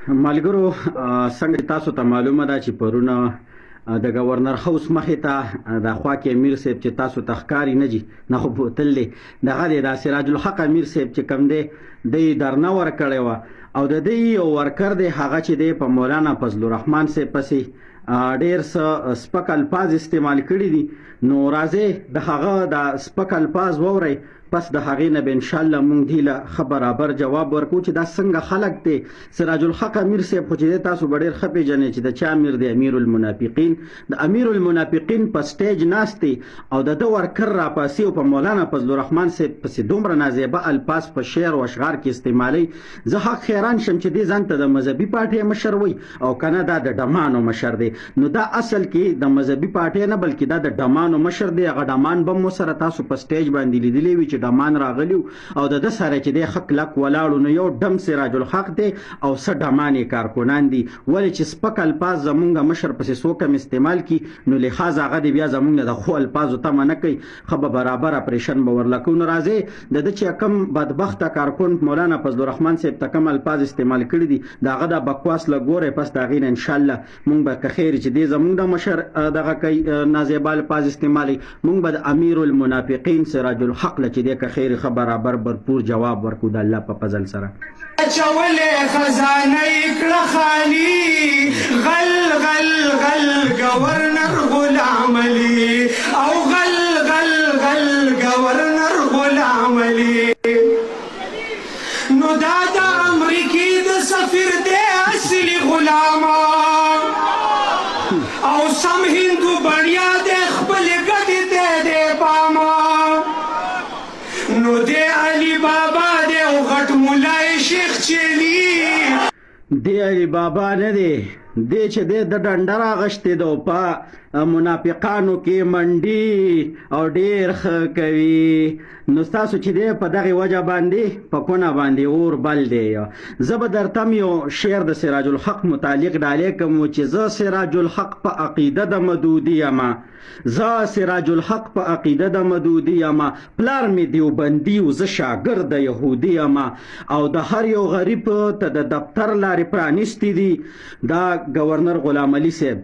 ملګرو څنګه تاسو ته معلومه ده چې پرونه د گورنر هاوس مخې ته د خوا کې امیر صاحب چې تاسو ته ښکاري نه جي نه خو بوتل دی دغه دی د سراج الحق امیر صاحب چې کوم دی دی درنه ورکړې وه او د دې یو ورکر دی هغه چې دی په مولانا فضل الرحمن صاحب پسې ډېر څه سپک الفاظ استعمال کړي دي نو راځئ د هغه د سپک الفاظ واورئ پس د هغې نه به انشاءالله مونږ دې له ښه برابر جواب ورکوو چې دا څنګه خلک دی سراج الحق امیر صاحب خو چې دی تاسو به ډېر ښه پېژنئ چې د چا امیر دی امیر المنافقین د امیر المنافقین په سټیج ناست دی او د ده ورکر راپاسي او په مولانا فضل الرحمن صاحب پسې دومره نازیبه الفاظ په شعر و اشعار کې استعمالوي زه حق حیران شم چې دې ځان ته د مذهبي پارټۍ مشر وایي او که نه دا د ډمانو مشر دی نو دا اصل کې د مذهبي پارټۍ نه بلکې دا د ډمانو مشر دی هغه ډمان به مو سره تاسو په سټیج باندې لیدلی وي چې ډمان راغلیو او د ده سره چې دی ښه کلک ولاړو نو یو ډم سراج الحق دی او څه ډمان یې کارکنان دي ولې چې سپک الفاظ زمونږ مشر پسې څوک هم استعمال کی نو لحاظ هغه دی بیا زمونږ نه د ښو الفاظو تمه نه کوي ښه به برابر اپریشن به ورله کوو نو راځئ د ده چې کوم بدبخته کارکن مولانا فضل الرحمن صاحب ته کوم الفاظ استعمال کړي دي د هغه دا بکواس له ګورئ پس د هغې نه انشاءالله مونږ به که خیر چې دی زمونږ د مشر دغه کوي نازیبه الفاظ استعمالوي مونږ به د امیر المنافقین سراج الحق له چې دی که خیر ښه برابر برپور جواب ورکو د الله په فضل سره اچولې خزانه یې کړه خالي غل غل غل گورنر غلام علي او غل غل غل گورنر غلام علي نو دا د امریکې د سفیر دی اصلي غلام او سم هندو بڼیا د خپلې ګټې دی پاما نو دی علی بابا دی او غټ مولای شیخ چلی دی علی بابا نه دی دی چې دی د ډنډه راغشتې ده په منافقانو کې منډي او ډېر ښه کوي نو ستاسو چې دی په دغې وجه باندې په کونه باندې اور بل دی زه به درته هم یو شعر د سراج الحق متعلق ډالۍ کوم چې زه سراج الحق په عقیده د مدودي یمه زه سراج الحق په عقیده د مدودي یمه پلار مې دیوبندي و زه شاګرد د یهودي یمه او د هر یو غریب ته د دفتر لارې پرانیستې دي دا گورنر غلام علي صاحب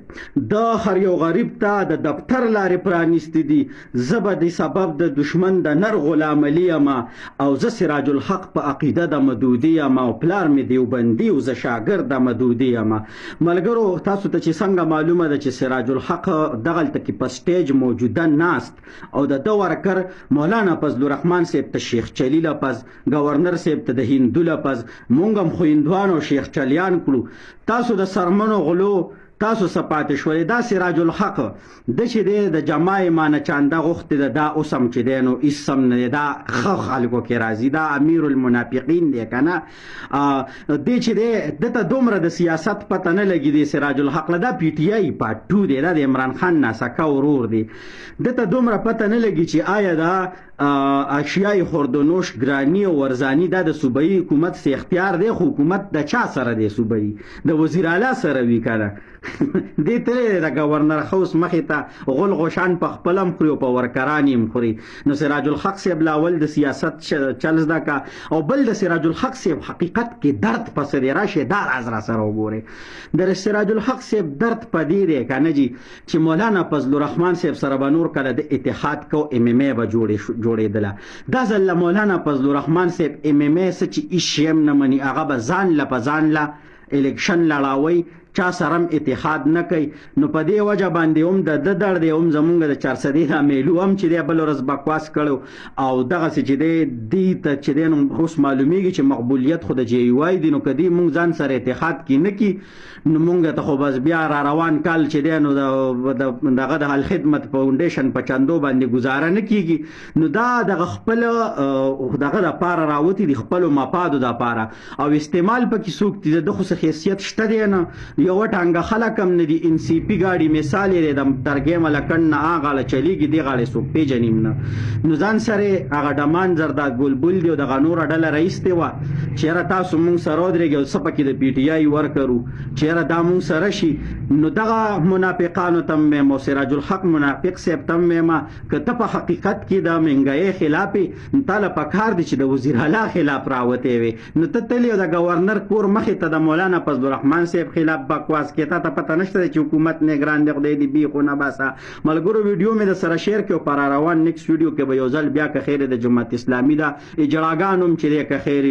د هر یو غریب ته د دفتر لارې پرانیستې دي زه به د سبب د دشمن د نر غلام علي یمه او زه سراج الحق په عقیده د مدودي یمه او پلار مې دیوبندي و زه شاګرد د مدودي یمه ملګرو تاسو ته چې څنګه معلومه ده چې سراج الحق دغلته کې په سټیج موجوده ناست او د ده ورکر مولانا فضل الرحمن صاحب ته شیخ چلی لپس گورنر صاحب ته د هندو لپس مونږ هم خو هندوان او شیخ چلیان کړو تاسو د سرمنو غلو تاسو څه پاتې شولې دا سراج الحق د چې دی د جماع مانه چانده غوښتې ده دا اوس هم چې دی نو هېڅ هم نه دی دا ښه خلکو کې راځي دا امیر المنافقین دی که نه دی چې دی ده ته دومره د سیاست پته نه لګي دی سراج الحق له دا پی ټي آی پارټ ټو دی دا د عمران خان ناسکه ورور دی ده ته دومره پته نه لګي چې آیا دا اشیای خوردونوش ګرانی او ورزانی دا د صوبایي حکومت سه اختیار دی خو حکومت د چا سره دی صوبایي د وزیر اعلی سره وي که نه دې تللی د گورنر هاوس مخې ته غل غوشان په خپل هم خوري او په ورکران یې هم خوري نو سراج الحق صاحب له اول د سیاست چل زده که او بل د سراج الحق صاحب حقیقت کې درد پسې دی راشئ دا راز را سره وګورئ د سراج الحق صاحب درد په دې دی که نه جي چې مولانا فضل الرحمن صاحب سره به نور کله د اتحاد کو ام ام ای به جوړېدله دا ځل له مولانا فضل الرحمن صاحب ام ام ای څه چې هېڅ شی هم نه مني هغه به ځان له په ځان له الیکشن لړاوی چا سره هم اتحاد نه کوي نو په دې وجه باندې هم د ده دړ دی هم زمونږ د چارسدي میلو هم چې دی بل ورځ بکواس کړو او دغسې چې دی دې ته چې دی نو اوس معلومیږي چې مقبولیت خو د جی وای دی نو که دی مونږ ځان سره اتحاد کې نه کي نو مونږ ته خو بس بیا را روان کال چې دی نو دغه د الخدمت فاونډیشن په چندو باندې ګزاره نه کیږي نو دا دغه خپل دغه دپاره راوتي دي خپلو مفادو دپاره او استعمال پکې څوک دي د ده خو څه حیثیت شته دی نه یو ټانګه خلک هم نه دي ان سی پی ګاډي مثال یې د درګې ملکن نه هغه چلیږي دی غاړې څوک پیژنیم نه نو ځان سره هغه ډمان زردا ګلبل دی او د غنور ډله رئیس دی وا چیرې تاسو مونږ سره ودرېږئ او سپکې د پی ټی آی ورکړو چیرې دا مونږ سره شي نو دغه منافقانو تم مې سراج الحق منافق صاحب تم مې که ته په حقیقت کې د منګای خلافي تعالی په کار دي چې د وزیر اعلی خلاف راوته وي نو ته تلی د گورنر کور مخې ته د مولانا فضل الرحمن صاحب خلاف بکواس کې ته پته نشته چې حکومت نگران دی خدای دې بي خو نه باسا ملګرو ویډیو مې د سره شیر کې پر روان نیکس ویډیو کې به یو ځل بیا که خیر د جماعت اسلامي دا اجراګانوم چې که خیر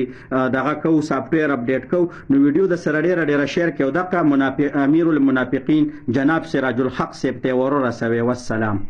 دغه کو سافټویر اپډیټ کو نو ویډیو د سره ډیره شیر کې او دغه امیر المنافقین جناب سراج الحق صاحب ته ورسوي والسلام